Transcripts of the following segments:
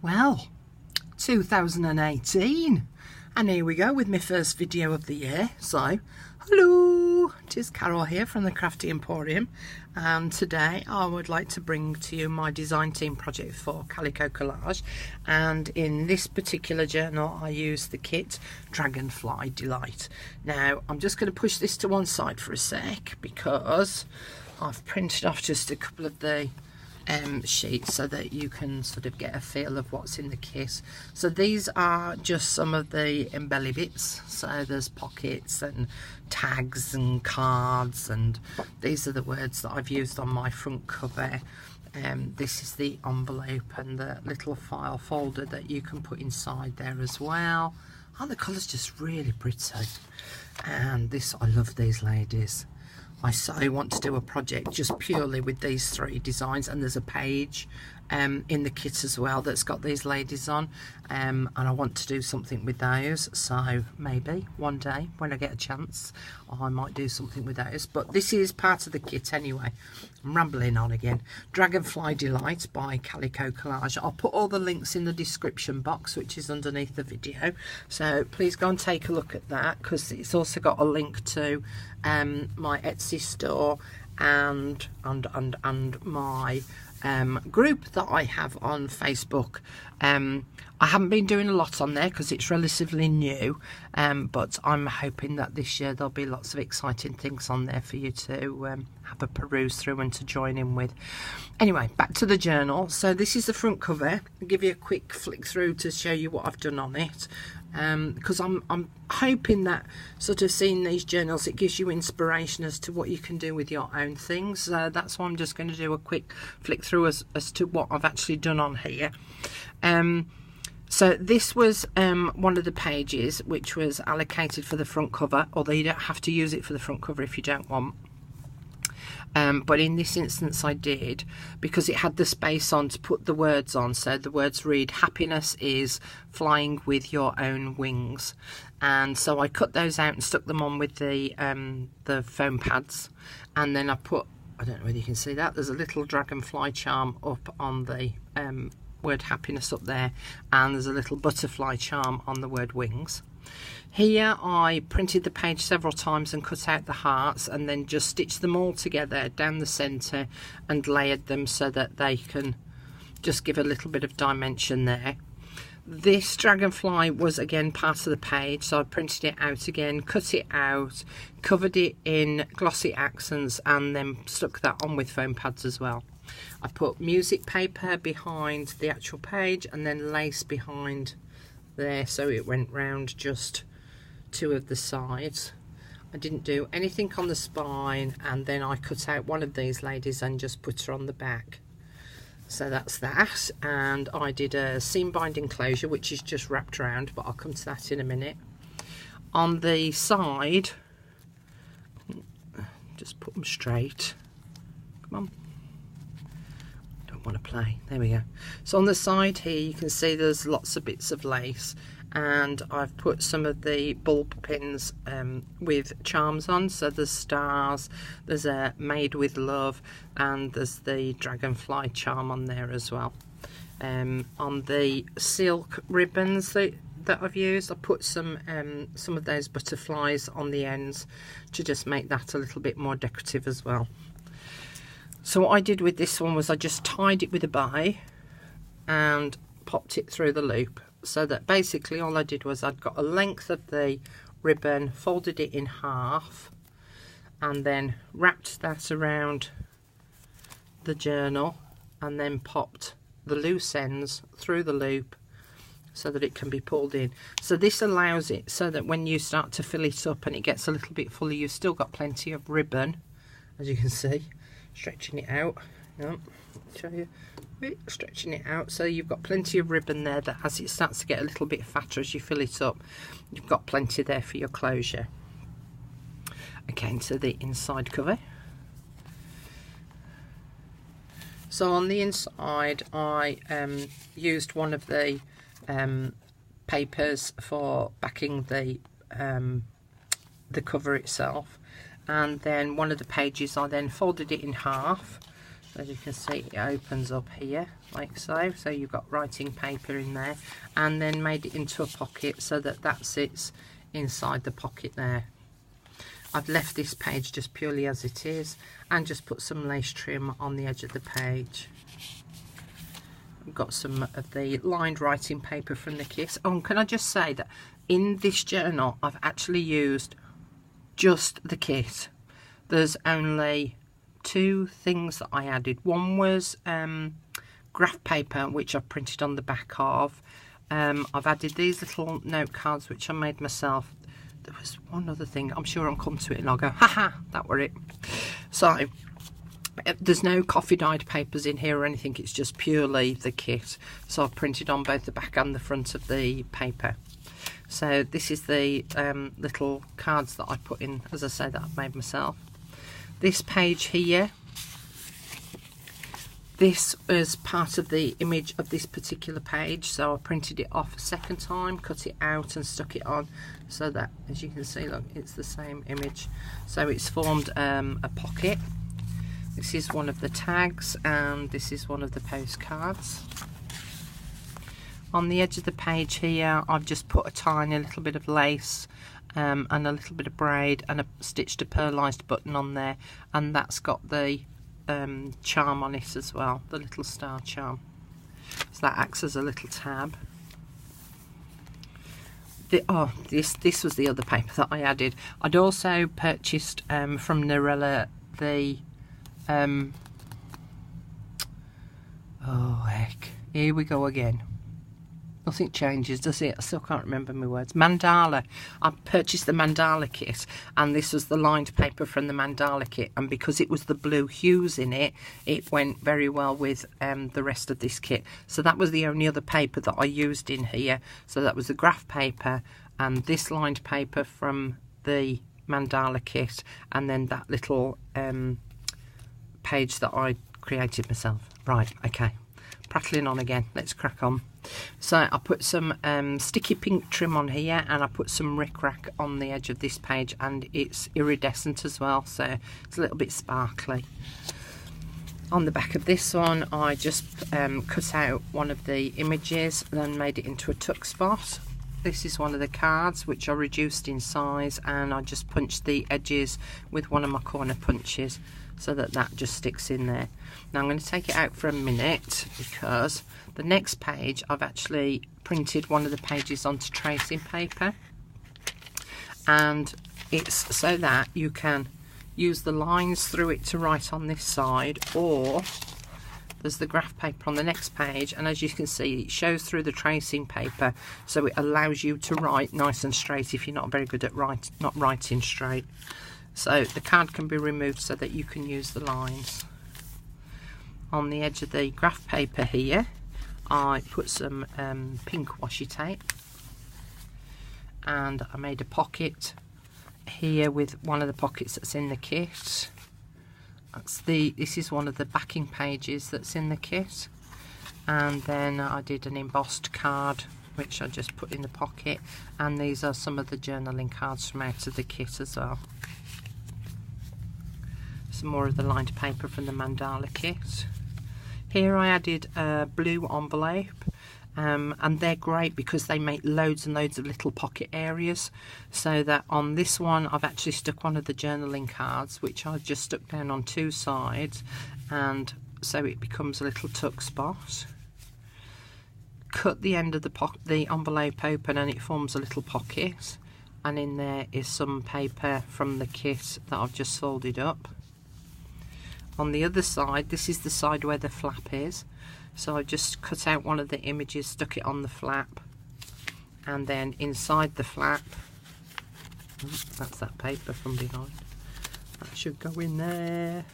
Well, 2018, and here we go with my first video of the year. So, hello, it is Carol here from the Crafty Emporium, and today I would like to bring to you my design team project for Calico Collage. And in this particular journal I use the kit Dragonfly Delight. Now I'm just going to push this to one side for a sec because I've printed off just a couple of the sheets so that you can sort of get a feel of what's in the kit. So these are just some of the embelly bits, so there's pockets and tags and cards, and these are the words that I've used on my front cover. This is the envelope and the little file folder that you can put inside there as well. Oh, the colour's just really pretty, and this, I love these ladies. I so want to do a project just purely with these three designs, and there's a page in the kit as well that's got these ladies on, and I want to do something with those. So maybe one day when I get a chance I might do something with those, but this is part of the kit anyway. I'm rambling on again. Dragonfly Delight by Calico Collage. I'll put all the links in the description box, which is underneath the video, so please go and take a look at that, because it's also got a link to my Etsy store and my group that I have on Facebook. I haven't been doing a lot on there because it's relatively new, but I'm hoping that this year there'll be lots of exciting things on there for you to have a peruse through and to join in with. Anyway, back to the journal. So this is the front cover. I'll give you a quick flick through to show you what I've done on it, because I'm hoping that sort of seeing these journals, it gives you inspiration as to what you can do with your own things. That's why I'm just going to do a quick flick through as to what I've actually done on here. So this was one of the pages which was allocated for the front cover, although you don't have to use it for the front cover if you don't want. But in this instance I did, because it had the space on to put the words on. So the words read, "Happiness is flying with your own wings." And so I cut those out and stuck them on with the foam pads, and then I put, I don't know whether you can see that, there's a little dragonfly charm up on the word happiness up there, and there's a little butterfly charm on the word wings. Here I printed the page several times and cut out the hearts, and then just stitched them all together down the centre and layered them so that they can just give a little bit of dimension there. This dragonfly was again part of the page, so I printed it out again, cut it out, covered it in glossy accents, and then stuck that on with foam pads as well. I put music paper behind the actual page and then lace behind there, so it went round just two of the sides. I didn't do anything on the spine, and then I cut out one of these ladies and just put her on the back. So that's that, and I did a seam binding closure which is just wrapped around, but I'll come to that in a minute. On the side, just put them straight. Come on, don't want to play. There we go. So on the side here you can see there's lots of bits of lace, and I've put some of the bulb pins with charms on. So there's stars, there's a made with love, and there's the dragonfly charm on there as well. On the silk ribbons that I've used, I put some of those butterflies on the ends to just make that a little bit more decorative as well. So what I did with this one was I just tied it with a bow and popped it through the loop, so that basically all I did was I'd got a length of the ribbon, folded it in half, and then wrapped that around the journal, and then popped the loose ends through the loop so that it can be pulled in. So this allows it so that when you start to fill it up and it gets a little bit fuller, you've still got plenty of ribbon, as you can see, stretching it out. Yep, show you, stretching it out, so you've got plenty of ribbon there that as it starts to get a little bit fatter as you fill it up, you've got plenty there for your closure. Okay, so the inside cover. So on the inside I used one of the papers for backing the cover itself, and then one of the pages I then folded it in half As you can see, it opens up here like so. So you've got writing paper in there, and then made it into a pocket so that that sits inside the pocket there. I've left this page just purely as it is, and just put some lace trim on the edge of the page. I've got some of the lined writing paper from the kit. Oh, and can I just say that in this journal I've actually used just the kit. There's only two things that I added. One was graph paper, which I've printed on the back of. I've added these little note cards which I made myself. There was one other thing, I'm sure I'll come to it and I'll go, haha, that were it. So there's no coffee dyed papers in here or anything, it's just purely the kit. So I've printed on both the back and the front of the paper. So this is the little cards that I put in, as I say, that I've made myself. This page here, this is part of the image of this particular page, so I printed it off a second time, cut it out and stuck it on, so that, as you can see, look, it's the same image. So it's formed a pocket. This is one of the tags, and this is one of the postcards. On the edge of the page here, I've just put a tiny little bit of lace and a little bit of braid, and stitched a pearlised button on there, and that's got the charm on it as well, the little star charm. So that acts as a little tab. This was the other paper that I added. I'd also purchased from Narella the oh heck, here we go again. Nothing changes, does it? I still can't remember my words. Mandala. I purchased the mandala kit, and this was the lined paper from the mandala kit, and because it was the blue hues in it, it went very well with the rest of this kit. So that was the only other paper that I used in here. So that was the graph paper and this lined paper from the mandala kit, and then that little page that I created myself. Right, okay, prattling on again, let's crack on. So I put some sticky pink trim on here, and I put some rickrack on the edge of this page, and it's iridescent as well, so it's a little bit sparkly. On the back of this one, I just cut out one of the images and then made it into a tuck spot. This is one of the cards which I reduced in size, and I just punched the edges with one of my corner punches so that that just sticks in there. Now I'm going to take it out for a minute, because the next page I've actually printed one of the pages onto tracing paper, and it's so that you can use the lines through it to write on this side, or there's the graph paper on the next page, and as you can see, it shows through the tracing paper, so it allows you to write nice and straight if you're not very good at not writing straight. So the card can be removed so that you can use the lines. On the edge of the graph paper here, I put some pink washi tape, and I made a pocket here with one of the pockets that's in the kit. This is one of the backing pages that's in the kit, and then I did an embossed card which I just put in the pocket, and these are some of the journaling cards from out of the kit as well. Some more of the lined paper from the mandala kit. Here I added a blue envelope, and they're great because they make loads and loads of little pocket areas, so that on this one I've actually stuck one of the journaling cards which I've just stuck down on two sides, and so it becomes a little tuck spot. Cut the end of the envelope open, and it forms a little pocket, and in there is some paper from the kit that I've just folded up. On the other side, this is the side where the flap is, so I just cut out one of the images, stuck it on the flap, and then inside the flap, that's that paper from behind, that should go in there.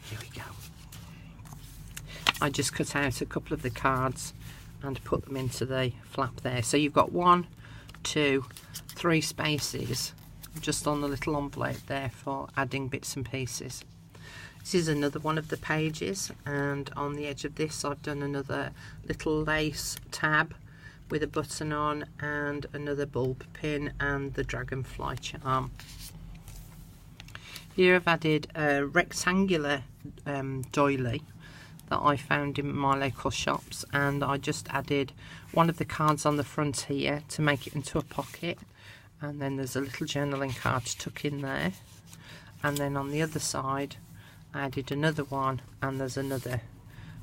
Here we go. I just cut out a couple of the cards and put them into the flap there, so you've got 1, 2, 3 spaces just on the little envelope there for adding bits and pieces. This is another one of the pages, and on the edge of this I've done another little lace tab with a button on, and another bulb pin, and the dragonfly charm. Here I've added a rectangular doily that I found in my local shops, and I just added one of the cards on the front here to make it into a pocket, and then there's a little journaling card to tuck in there, and then on the other side I added another one and there's another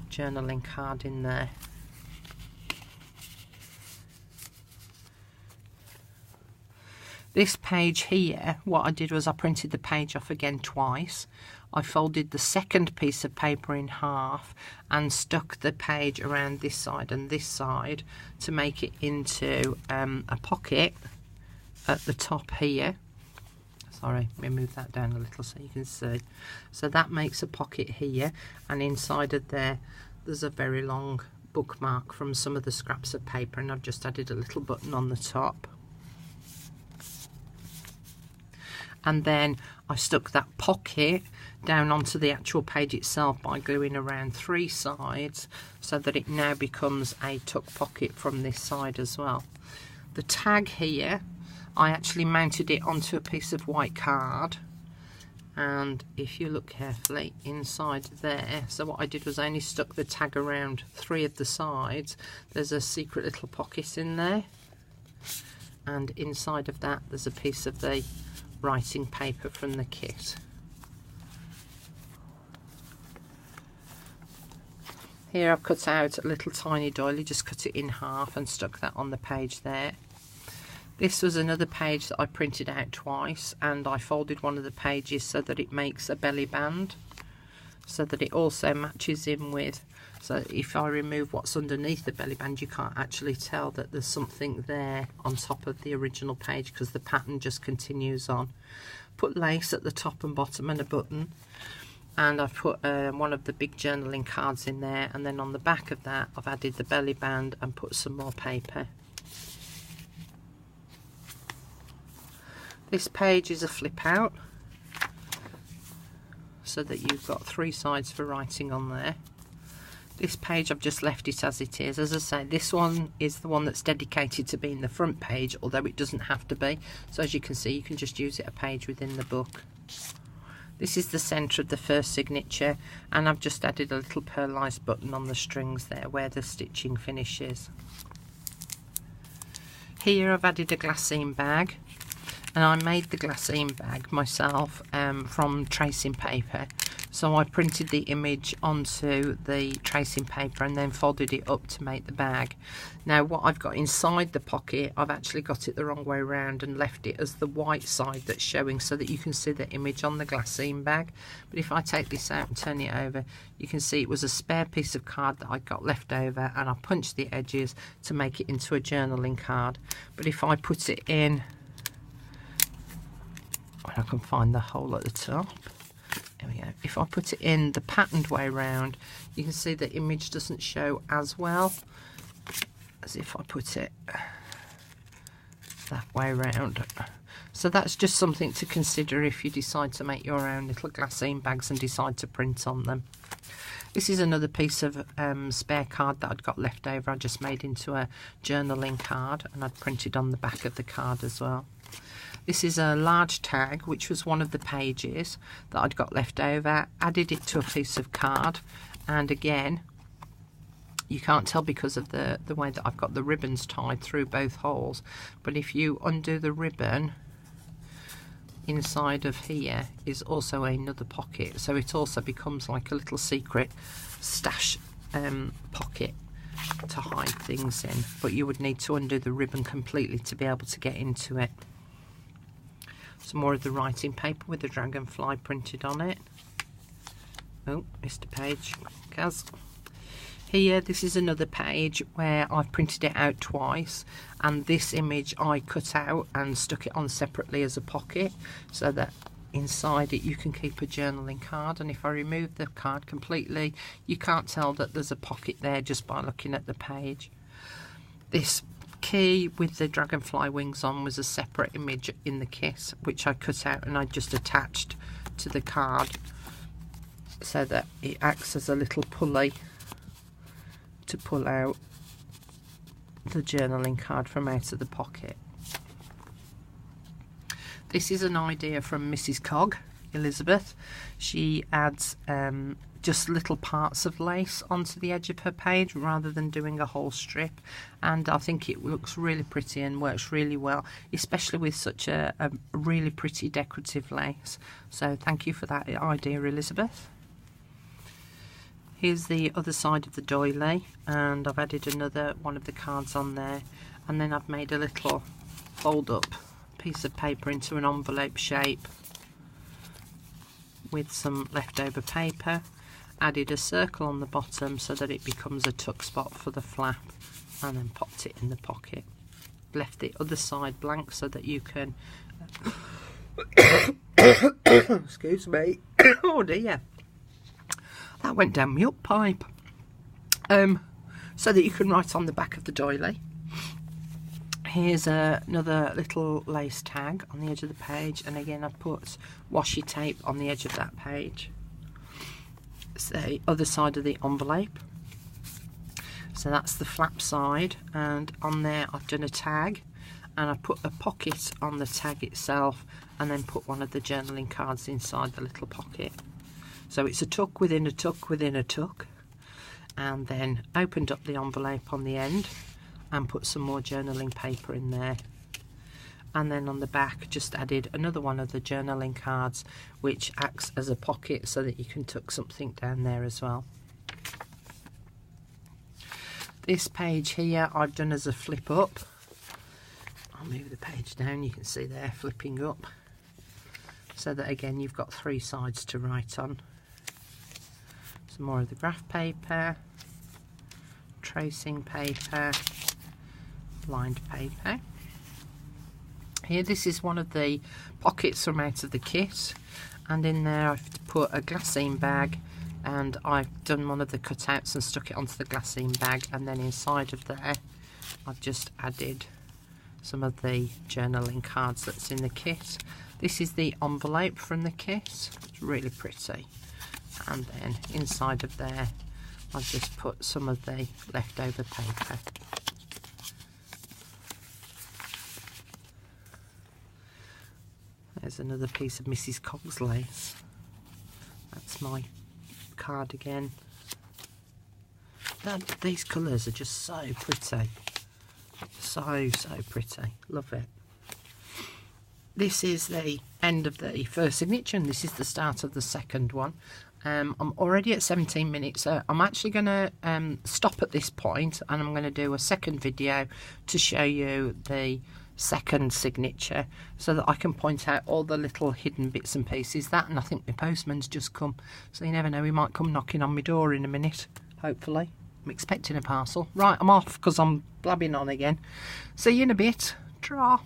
journaling card in there. This page here, what I did was I printed the page off again twice. I folded the second piece of paper in half and stuck the page around this side and this side to make it into a pocket at the top here. Sorry, let me move that down a little so you can see. So that makes a pocket here, and inside of there's a very long bookmark from some of the scraps of paper, and I've just added a little button on the top. And then I stuck that pocket down onto the actual page itself by gluing around 3 sides so that it now becomes a tuck pocket from this side as well. The tag here, I actually mounted it onto a piece of white card, and if you look carefully inside there, so what I did was I only stuck the tag around 3 of the sides. There's a secret little pocket in there, and inside of that there's a piece of the writing paper from the kit. Here I've cut out a little tiny doily, just cut it in half and stuck that on the page there. This was another page that I printed out twice, and I folded one of the pages so that it makes a belly band, so that it also matches in with, so if I remove what's underneath the belly band you can't actually tell that there's something there on top of the original page because the pattern just continues on. Put lace at the top and bottom and a button, and I've put one of the big journaling cards in there, and then on the back of that I've added the belly band and put some more paper. This page is a flip out so that you've got 3 sides for writing on there. This page I've just left it as it is. As I say, this one is the one that's dedicated to being the front page, although it doesn't have to be. So as you can see, you can just use it a page within the book. This is the centre of the first signature, and I've just added a little pearlised button on the strings there where the stitching finishes. Here I've added a glassine bag, and I made the glassine bag myself from tracing paper. So I printed the image onto the tracing paper and then folded it up to make the bag. Now what I've got inside the pocket, I've actually got it the wrong way around and left it as the white side that's showing so that you can see the image on the glassine bag. But if I take this out and turn it over, you can see it was a spare piece of card that I got left over, and I punched the edges to make it into a journaling card. But if I put it in, when I can find the hole at the top, there we go. If I put it in the patterned way round, you can see the image doesn't show as well as if I put it that way round. So that's just something to consider if you decide to make your own little glassine bags and decide to print on them. This is another piece of spare card that I'd got left over. I just made into a journaling card, and I'd printed on the back of the card as well. This is a large tag, which was one of the pages that I'd got left over. Added it to a piece of card, and again, you can't tell because of the way that I've got the ribbons tied through both holes, but if you undo the ribbon, inside of here is also another pocket, so it also becomes like a little secret stash pocket to hide things in, but you would need to undo the ribbon completely to be able to get into it. Some more of the writing paper with the dragonfly printed on it. Oh, missed a page, Kaz. Here, this is another page where I've printed it out twice, and this image I cut out and stuck it on separately as a pocket so that inside it you can keep a journaling card, and if I remove the card completely you can't tell that there's a pocket there just by looking at the page. This key with the dragonfly wings on was a separate image in the kit which I cut out and I just attached to the card so that it acts as a little pulley to pull out the journaling card from out of the pocket. This is an idea from Mrs. Cog, Elizabeth. She adds just little parts of lace onto the edge of her page rather than doing a whole strip, and I think it looks really pretty and works really well, especially with such a really pretty decorative lace. So thank you for that idea, Elizabeth. Here's the other side of the doily, and I've added another one of the cards on there, and then I've made a little fold up piece of paper into an envelope shape with some leftover paper, added a circle on the bottom so that it becomes a tuck spot for the flap, and then popped it in the pocket. Left the other side blank so that you can excuse me, oh dear, that went down my up pipe. So that you can write on the back of the doily. Here's another little lace tag on the edge of the page, and again I've put washi tape on the edge of that page. It's the other side of the envelope. So that's the flap side, and on there I've done a tag, and I put a pocket on the tag itself, and then put one of the journaling cards inside the little pocket. So it's a tuck within a tuck within a tuck, and then opened up the envelope on the end and put some more journaling paper in there, and then on the back just added another one of the journaling cards, which acts as a pocket so that you can tuck something down there as well. This page here I've done as a flip up. I'll move the page down, you can see there flipping up, so that again you've got three sides to write on. Some more of the graph paper, tracing paper, lined paper. Here, this is one of the pockets from out of the kit, and in there I've put a glassine bag, and I've done one of the cutouts and stuck it onto the glassine bag, and then inside of there I've just added some of the journaling cards that's in the kit. This is the envelope from the kit, it's really pretty, and then inside of there I've just put some of the leftover paper. There's another piece of Mrs. Cogg's lace. That's my card again. These colours are just so pretty. So pretty. Love it. This is the end of the first signature, and this is the start of the second one. I'm already at 17 minutes, so I'm actually going to stop at this point, and I'm going to do a second video to show you the second signature, so that I can point out all the little hidden bits and pieces. That, and I think my postman's just come, so you never know, he might come knocking on my door in a minute, hopefully. I'm expecting a parcel. Right, I'm off because I'm blabbing on again. See you in a bit. Ta-ra.